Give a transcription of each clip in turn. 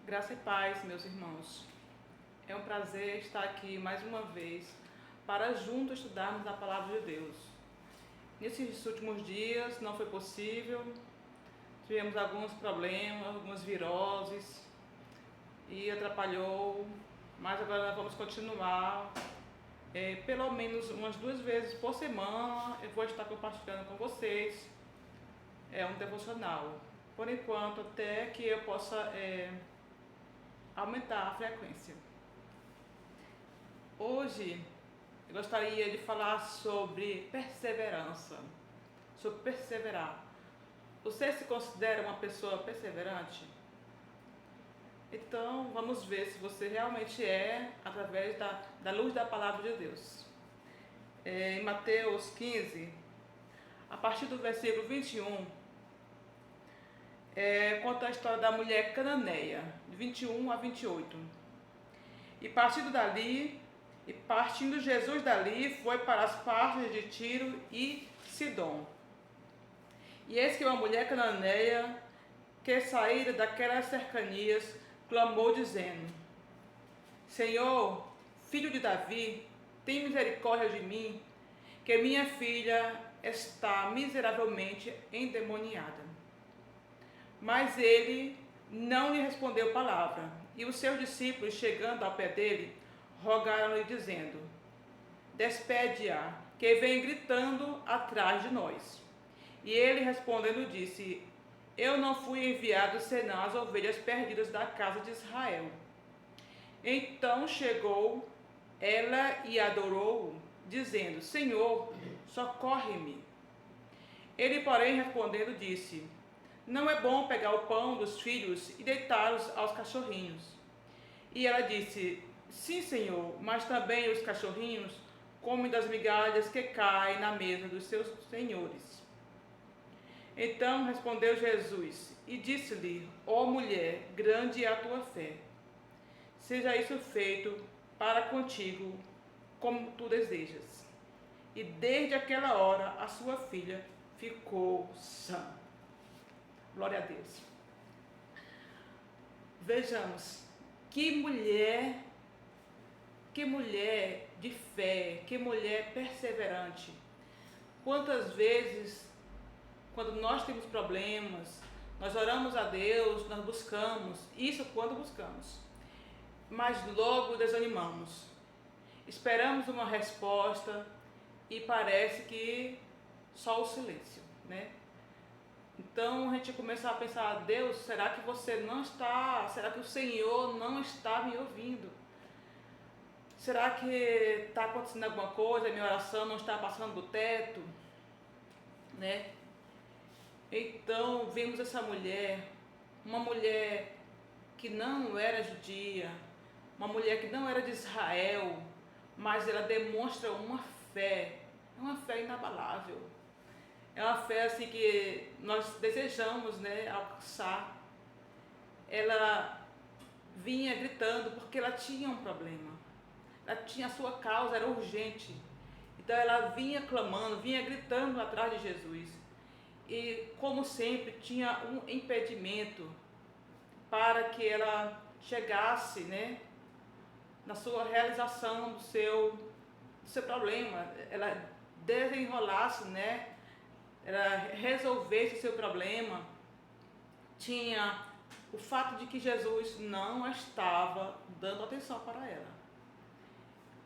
Graça e paz, meus irmãos. É um prazer estar aqui mais uma vez para juntos estudarmos a Palavra de Deus. Nesses últimos dias não foi possível, tivemos alguns problemas, algumas viroses e atrapalhou, mas agora nós vamos continuar. Pelo menos umas 2 vezes por semana eu vou estar compartilhando com vocês um devocional. Por enquanto, até que eu possa aumentar a frequência. Hoje eu gostaria de falar sobre perseverança, sobre perseverar. Você se considera uma pessoa perseverante? Então vamos ver se você realmente é, através da luz da palavra de Deus. Em Mateus 15, a partir do versículo 21, conta a história da mulher cananeia, de 21 a 28. E partindo Jesus dali, foi para as partes de Tiro e Sidom. E eis que uma mulher cananeia, que saíra daquelas cercanias, clamou dizendo: Senhor, filho de Davi, tem misericórdia de mim, que minha filha está miseravelmente endemoniada. Mas ele não lhe respondeu palavra. E os seus discípulos, chegando ao pé dele, rogaram-lhe, dizendo: Despede-a, que vem gritando atrás de nós. E ele, respondendo, disse: Eu não fui enviado senão as ovelhas perdidas da casa de Israel. Então chegou ela e adorou-o, dizendo: Senhor, socorre-me. Ele, porém, respondendo, disse: Não é bom pegar o pão dos filhos e deitá-los aos cachorrinhos. E ela disse: Sim, Senhor, mas também os cachorrinhos comem das migalhas que caem na mesa dos seus senhores. Então respondeu Jesus e disse-lhe: Ó mulher, grande é a tua fé. Seja isso feito para contigo como tu desejas. E desde aquela hora a sua filha ficou sã. Glória a Deus. Vejamos, que mulher de fé, que mulher perseverante. Quantas vezes, quando nós temos problemas, nós oramos a Deus, nós buscamos, isso quando buscamos, mas logo desanimamos. Esperamos uma resposta e parece que só o silêncio, né? Então a gente começa a pensar: Deus, será que você não está, será que o Senhor não está me ouvindo? Será que está acontecendo alguma coisa, minha oração não está passando do teto, né? Então vemos essa mulher, uma mulher que não era judia, uma mulher que não era de Israel, mas ela demonstra uma fé inabalável. É uma fé assim que nós desejamos, né, alcançar. Ela vinha gritando porque ela tinha um problema. Ela tinha a sua causa, era urgente. Então ela vinha clamando, vinha gritando atrás de Jesus. E como sempre tinha um impedimento para que ela chegasse, né, na sua realização do seu problema. Ela desenrolasse, né, ela resolvesse o seu problema. Tinha o fato de que Jesus não estava dando atenção para ela.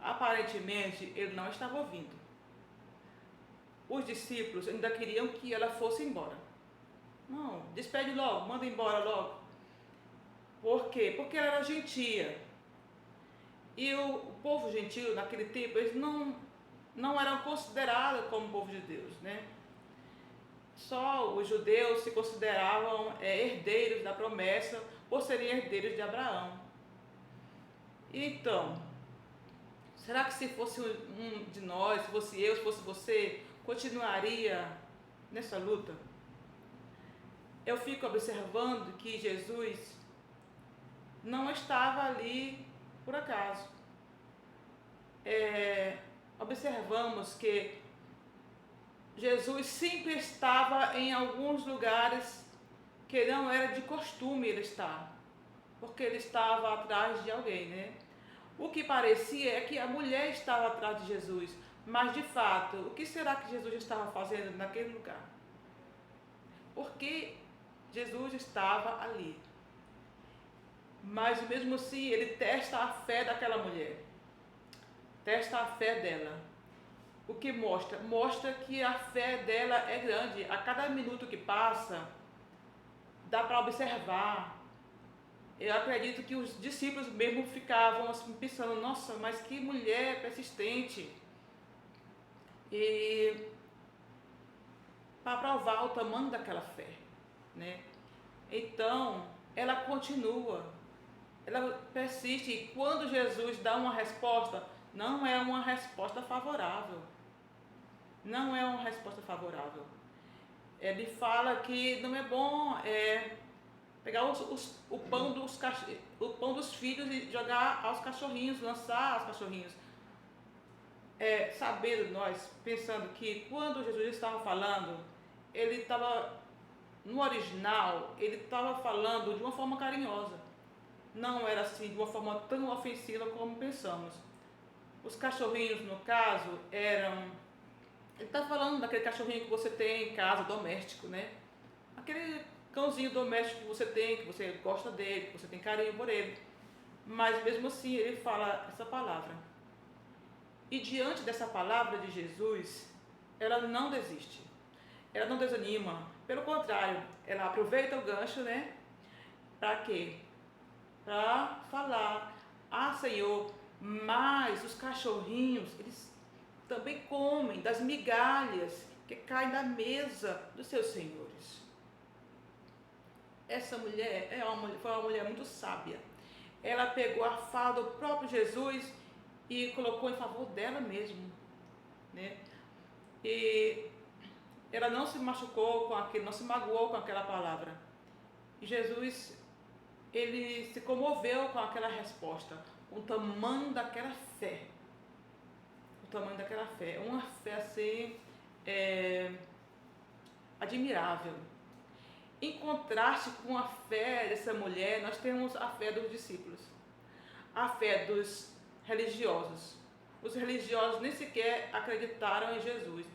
Aparentemente, ele não estava ouvindo. Os discípulos ainda queriam que ela fosse embora. Não, despede logo, manda embora logo. Por quê? Porque ela era gentia. E o povo gentil, naquele tempo, eles não eram considerados como povo de Deus, né? Só os judeus se consideravam herdeiros da promessa por serem herdeiros de Abraão. Então, será que se fosse um de nós, se fosse eu, se fosse você, continuaria nessa luta? Eu fico observando que Jesus não estava ali por acaso. Observamos que Jesus sempre estava em alguns lugares que não era de costume ele estar. porque ele estava atrás de alguém, né? O que parecia é que a mulher estava atrás de Jesus, mas de fato, o que será que Jesus estava fazendo naquele lugar? Porque Jesus estava ali. Mas mesmo assim, ele testa a fé daquela mulher, testa a fé dela. O que mostra? Mostra que a fé dela é grande. A cada minuto que passa, dá para observar. Eu acredito que os discípulos mesmo ficavam assim, pensando, nossa, mas que mulher persistente. E para provar o tamanho daquela fé, né? Então, ela continua, ela persiste. E quando Jesus dá uma resposta, não é uma resposta favorável. Não é uma resposta favorável. Ele fala que não é bom pegar o pão dos filhos e jogar aos cachorrinhos, lançar aos cachorrinhos. Sabendo nós, pensando que quando Jesus estava falando, ele estava, no original, ele estava falando de uma forma carinhosa. Não era assim, de uma forma tão ofensiva como pensamos. Os cachorrinhos, no caso, eram... Ele está falando daquele cachorrinho que você tem em casa, doméstico, né? Aquele cãozinho doméstico que você tem, que você gosta dele, que você tem carinho por ele. Mas mesmo assim ele fala essa palavra. E diante dessa palavra de Jesus, ela não desiste. Ela não desanima. Pelo contrário, ela aproveita o gancho, né? Para quê? Para falar, Senhor, mas os cachorrinhos, eles também comem das migalhas que caem da mesa dos seus senhores. Essa mulher foi uma mulher muito sábia. Ela pegou a fala do próprio Jesus e colocou em favor dela mesmo, né? E ela não se machucou com aquilo, não se magoou com aquela palavra. E Jesus, ele se comoveu com aquela resposta, com o tamanho daquela fé. O tamanho daquela fé. Uma fé assim, admirável. Em contraste com a fé dessa mulher, nós temos a fé dos discípulos, a fé dos religiosos. Os religiosos nem sequer acreditaram em Jesus.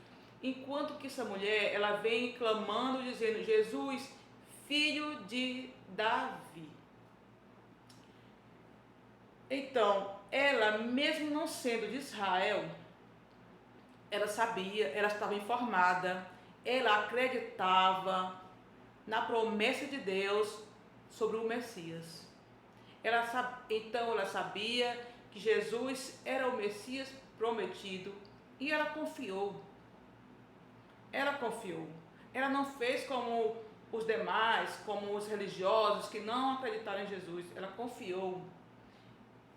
Enquanto que essa mulher, ela vem clamando, dizendo, Jesus, filho de Davi. Então, ela, mesmo não sendo de Israel, ela sabia, ela estava informada, ela acreditava na promessa de Deus sobre o Messias. Então ela sabia que Jesus era o Messias prometido e ela confiou. Ela confiou. Ela não fez como os demais, como os religiosos que não acreditaram em Jesus. Ela confiou.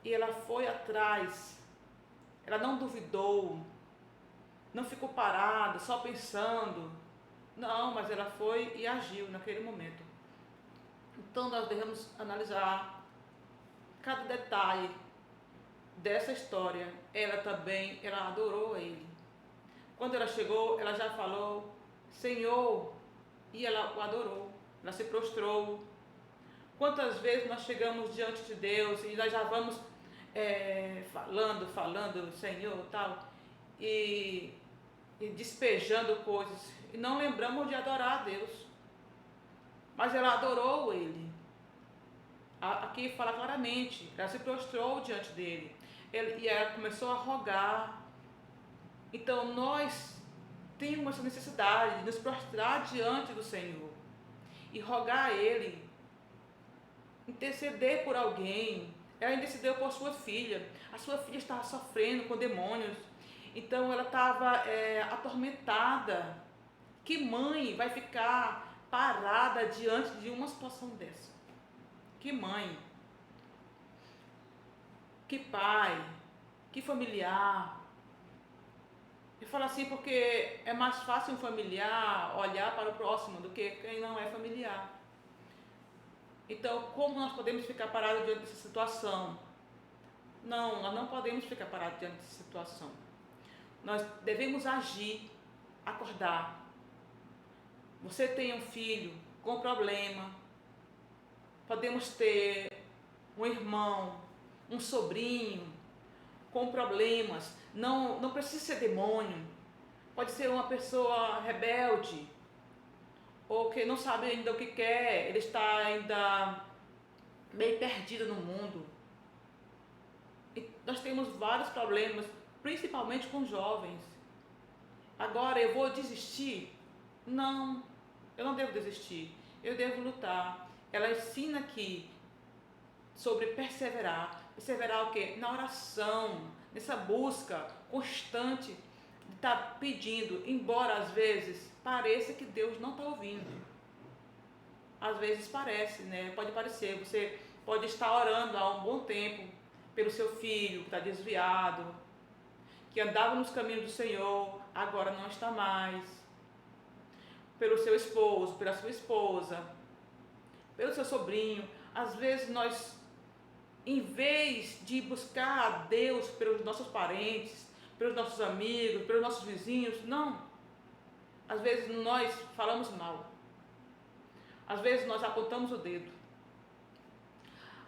E ela foi atrás. Ela não duvidou. Não ficou parada, só pensando. Não, mas ela foi e agiu naquele momento. Então nós devemos analisar cada detalhe dessa história. Ela adorou ele. Quando ela chegou, ela já falou, Senhor, e ela o adorou, ela se prostrou. Quantas vezes nós chegamos diante de Deus e nós já vamos falando, Senhor, tal, e despejando coisas, e não lembramos de adorar a Deus. Mas ela adorou ele. Aqui fala claramente, ela se prostrou diante dele. E ela começou a rogar. Então nós temos essa necessidade de nos prostrar diante do Senhor e rogar a Ele, interceder por alguém. Ela intercedeu por sua filha. A sua filha estava sofrendo com demônios. Então ela estava atormentada. Que mãe vai ficar parada diante de uma situação dessa? Que mãe? Que pai? Que familiar? Eu falo assim porque é mais fácil um familiar olhar para o próximo do que quem não é familiar. Então, como nós podemos ficar parados diante dessa situação? Não, nós não podemos ficar parados diante dessa situação. Nós devemos agir, acordar. Você tem um filho com problema, podemos ter um irmão, um sobrinho com problemas, não precisa ser demônio, pode ser uma pessoa rebelde, ou que não sabe ainda o que quer, ele está ainda meio perdido no mundo. E nós temos vários problemas, principalmente com jovens. Agora eu vou desistir? Não, eu não devo desistir, eu devo lutar. Ela ensina aqui sobre perseverar. Perseverar o quê? Na oração, nessa busca constante de estar pedindo, embora às vezes pareça que Deus não está ouvindo. Às vezes parece, né? Pode parecer, você pode estar orando há um bom tempo pelo seu filho que está desviado, que andava nos caminhos do Senhor, agora não está mais. Pelo seu esposo, pela sua esposa, pelo seu sobrinho. Às vezes nós, em vez de buscar a Deus pelos nossos parentes, pelos nossos amigos, pelos nossos vizinhos, não. Às vezes nós falamos mal. Às vezes nós apontamos o dedo.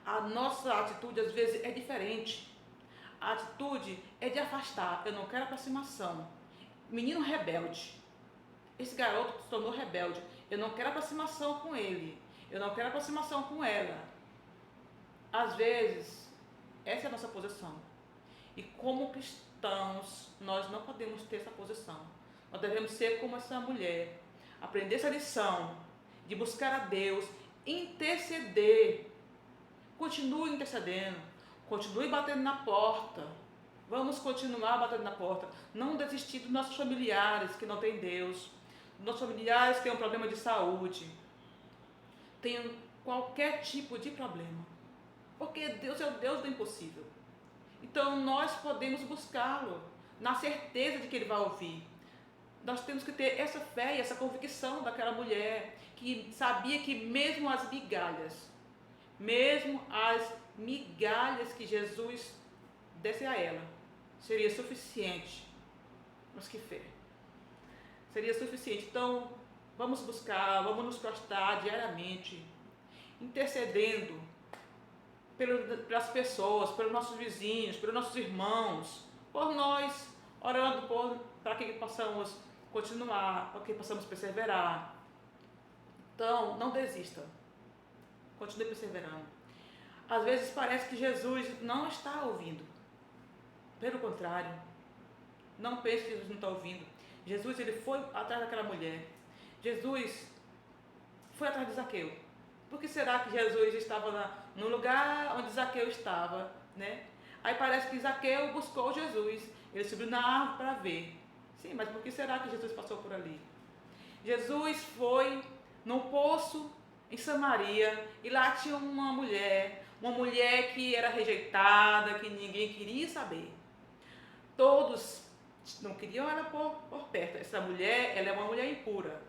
A nossa atitude às vezes é diferente. A atitude é de afastar. Eu não quero aproximação. Menino rebelde. Esse garoto se tornou rebelde. Eu não quero aproximação com ele. Eu não quero aproximação com ela. Às vezes, essa é a nossa posição. E como cristãos, nós não podemos ter essa posição. Nós devemos ser como essa mulher. Aprender essa lição de buscar a Deus, interceder. Continue intercedendo. Continue batendo na porta. Vamos continuar batendo na porta. Não desistir dos nossos familiares que não têm Deus. Dos nossos familiares que têm um problema de saúde. Tenham qualquer tipo de problema. Porque Deus é o Deus do impossível. Então nós podemos buscá-lo na certeza de que Ele vai ouvir. Nós temos que ter essa fé e essa convicção daquela mulher que sabia que mesmo as migalhas que Jesus desse a ela, seria suficiente. Mas que fé! Seria suficiente. Então, vamos buscar, vamos nos prostrar diariamente, intercedendo pelas pessoas, pelos nossos vizinhos, pelos nossos irmãos, por nós, orando para que possamos continuar, para que possamos perseverar. Então, não desista. Continue perseverando. Às vezes parece que Jesus não está ouvindo. Pelo contrário, não pense que Jesus não está ouvindo. Jesus, ele foi atrás daquela mulher. Jesus foi atrás de Zaqueu. Por que será que Jesus estava no lugar onde Zaqueu estava, né? Aí parece que Zaqueu buscou Jesus. Ele subiu na árvore para ver. Sim, mas por que será que Jesus passou por ali? Jesus foi num poço em Samaria e lá tinha uma mulher que era rejeitada, que ninguém queria saber. Todos não queriam ela por perto. Essa mulher, ela é uma mulher impura.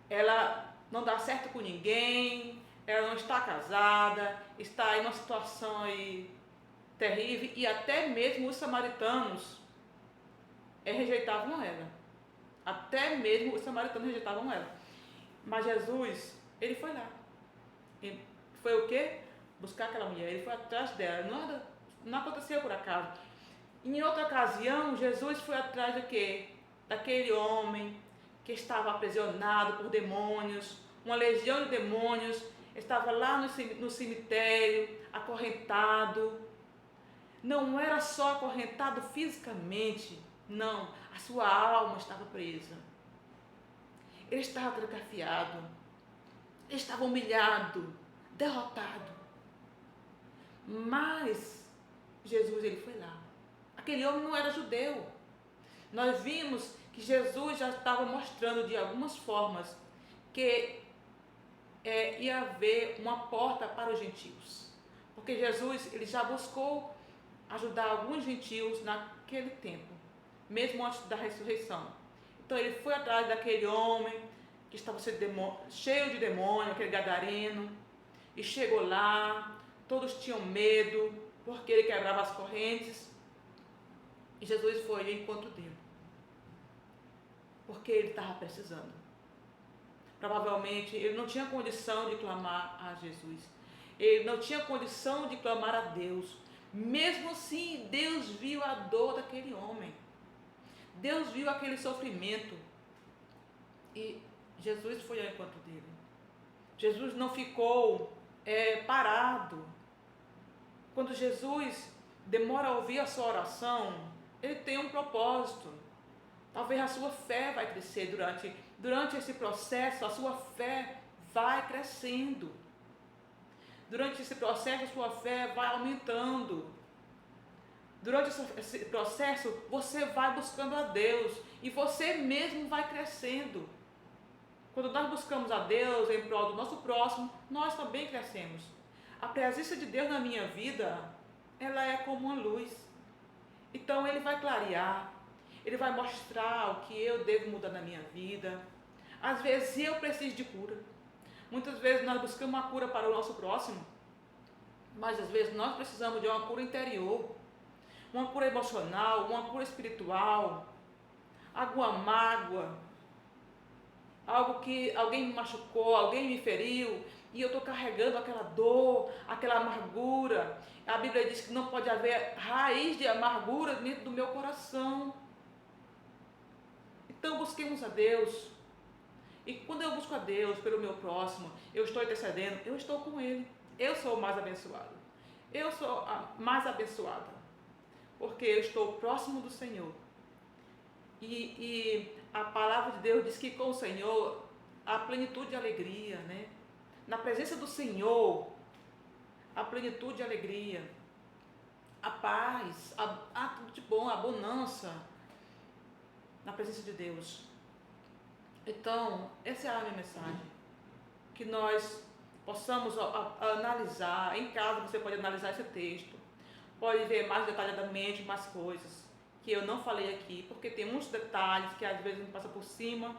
Ela não dá certo com ninguém, ela não está casada, está em uma situação aí terrível e até mesmo os samaritanos rejeitavam ela. Até mesmo os samaritanos rejeitavam ela. Mas Jesus, ele foi lá. E foi o quê? Buscar aquela mulher. Ele foi atrás dela. Não aconteceu por acaso. Em outra ocasião, Jesus foi atrás de quê? Daquele homem que estava aprisionado por demônios, uma legião de demônios, estava lá no cemitério, acorrentado. Não era só acorrentado fisicamente, não, a sua alma estava presa. Ele estava trancafiado, ele estava humilhado, derrotado. Mas Jesus, ele foi lá. Aquele homem não era judeu. Nós vimos que Jesus já estava mostrando de algumas formas que ia haver uma porta para os gentios. Porque Jesus, ele já buscou ajudar alguns gentios naquele tempo, mesmo antes da ressurreição. Então ele foi atrás daquele homem que estava cheio de demônio, aquele gadareno, e chegou lá, todos tinham medo, porque ele quebrava as correntes, e Jesus foi ao encontro dele, porque ele estava precisando. Provavelmente ele não tinha condição de clamar a Jesus. ele não tinha condição de clamar a Deus. Mesmo assim, Deus viu a dor daquele homem. Deus viu aquele sofrimento. E Jesus foi ao encontro dele. Jesus não ficou parado. Quando Jesus demora a ouvir a sua oração, ele tem um propósito. Talvez a sua fé vai crescer durante esse processo, a sua fé vai crescendo. Durante esse processo, a sua fé vai aumentando. Durante esse processo, você vai buscando a Deus e você mesmo vai crescendo. Quando nós buscamos a Deus em prol do nosso próximo, nós também crescemos. A presença de Deus na minha vida, ela é como uma luz. Então ele vai clarear, ele vai mostrar o que eu devo mudar na minha vida. Às vezes eu preciso de cura. Muitas vezes nós buscamos uma cura para o nosso próximo, mas às vezes nós precisamos de uma cura interior, uma cura emocional, uma cura espiritual, alguma mágoa, algo que alguém me machucou, alguém me feriu, e eu estou carregando aquela dor, aquela amargura. A Bíblia diz que não pode haver raiz de amargura dentro do meu coração. Então busquemos a Deus. E quando eu busco a Deus pelo meu próximo, eu estou intercedendo, eu estou com Ele. Eu sou o mais abençoado. Eu sou a mais abençoada. Porque eu estou próximo do Senhor. E a palavra de Deus diz que com o Senhor há plenitude de alegria, né? Na presença do Senhor, a plenitude de alegria, a paz, tudo de bom, a bonança na presença de Deus. Então, essa é a minha mensagem. Que nós possamos analisar, em casa você pode analisar esse texto, pode ver mais detalhadamente mais coisas que eu não falei aqui, porque tem muitos detalhes que às vezes a gente passa por cima,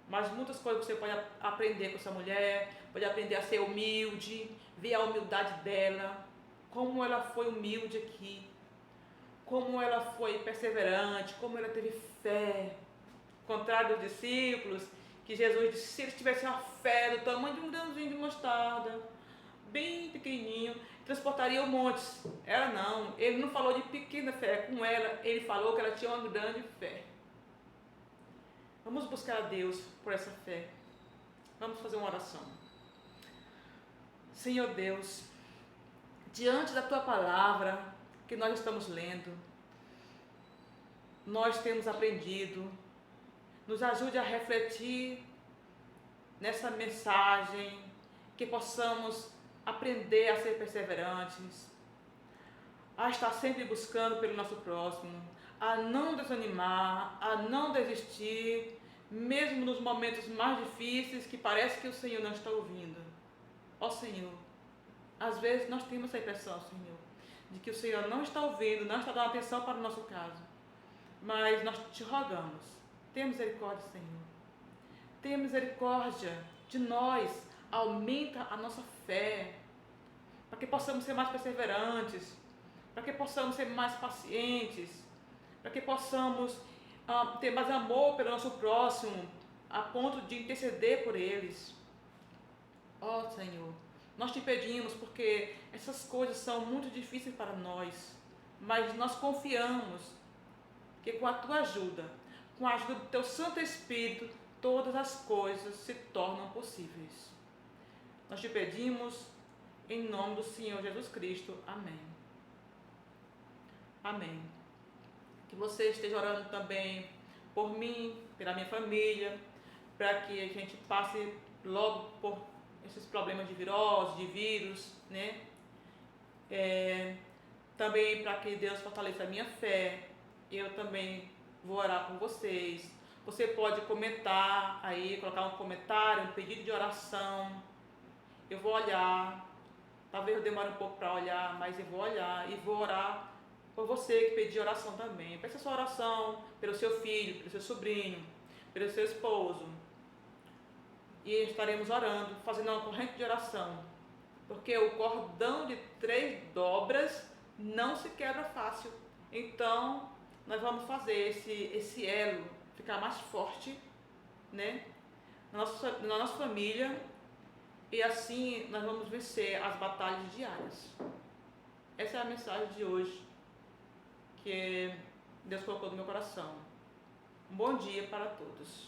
mas muitas coisas você pode aprender com essa mulher, pode aprender a ser humilde, ver a humildade dela, como ela foi humilde aqui, como ela foi perseverante, como ela teve fé, contrário dos discípulos, que Jesus disse, se eles tivessem uma fé do tamanho de um grãozinho de mostarda, bem pequenininho, transportaria montes. Ela não, ele não falou de pequena fé com ela, ele falou que ela tinha uma grande fé. Vamos buscar a Deus por essa fé. Vamos fazer uma oração. Senhor Deus, diante da Tua palavra que nós estamos lendo, nós temos aprendido, nos ajude a refletir nessa mensagem, que possamos aprender a ser perseverantes, a estar sempre buscando pelo nosso próximo, a não desanimar, a não desistir, mesmo nos momentos mais difíceis que parece que o Senhor não está ouvindo. Ó Senhor, às vezes nós temos essa impressão, Senhor, de que o Senhor não está ouvindo, não está dando atenção para o nosso caso, mas nós te rogamos, tenha misericórdia, Senhor, tenha misericórdia de nós, aumenta a nossa fé, para que possamos ser mais perseverantes, para que possamos ser mais pacientes, para que possamos ter mais amor pelo nosso próximo, a ponto de interceder por eles. Ó Senhor, nós te pedimos porque essas coisas são muito difíceis para nós, mas nós confiamos que com a Tua ajuda, com a ajuda do Teu Santo Espírito, todas as coisas se tornam possíveis. Nós te pedimos em nome do Senhor Jesus Cristo. Amém. Amém. Que você esteja orando também por mim, pela minha família, para que a gente passe logo por esses problemas de virose, de vírus, né? Também para que Deus fortaleça a minha fé. Eu também vou orar por vocês. Você pode comentar aí, colocar um comentário, um pedido de oração. Eu vou olhar. Talvez eu demore um pouco para olhar, mas eu vou olhar e vou orar por você que pediu oração também. Peça sua oração pelo seu filho, pelo seu sobrinho, pelo seu esposo. E estaremos orando, fazendo uma corrente de oração. Porque o cordão de 3 dobras não se quebra fácil. Então, nós vamos fazer esse elo ficar mais forte, né? Na nossa família, E assim nós vamos vencer as batalhas diárias. Essa é a mensagem de hoje que Deus colocou no meu coração. Um bom dia para todos.